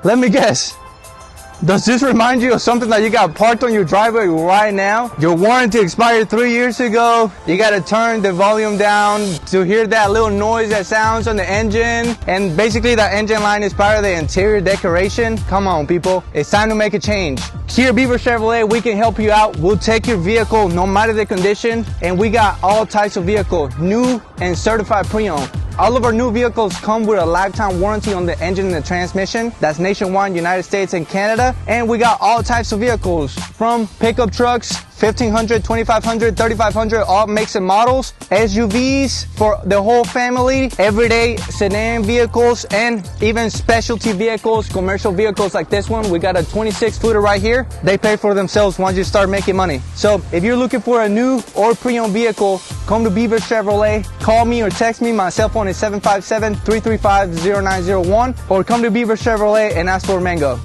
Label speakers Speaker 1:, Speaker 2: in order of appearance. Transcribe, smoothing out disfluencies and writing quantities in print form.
Speaker 1: Let me guess. Does this remind you of something that you got parked on your driveway right now? Your warranty expired 3 years ago. You gotta turn the volume down to hear that little noise that sounds on the engine. And basically that engine line is part of the interior decoration. Come on people, it's time to make a change. Here at Beaver Chevrolet, we can help you out. We'll take your vehicle no matter the condition. And we got all types of vehicles, new and certified pre-owned. All of our new vehicles come with a lifetime warranty on the engine and the transmission. That's nationwide, United States and Canada. And we got all types of vehicles from pickup trucks, 1500, 2500, 3500, all makes and models, SUVs for the whole family, everyday sedan vehicles, and even specialty vehicles, commercial vehicles like this one. We got a 26-footer right here. They pay for themselves once you start making money. So if you're looking for a new or pre-owned vehicle, come to Beaver Chevrolet. Call me or text me. My cell phone is 757-335-0901, or come to Beaver Chevrolet and ask for Mango.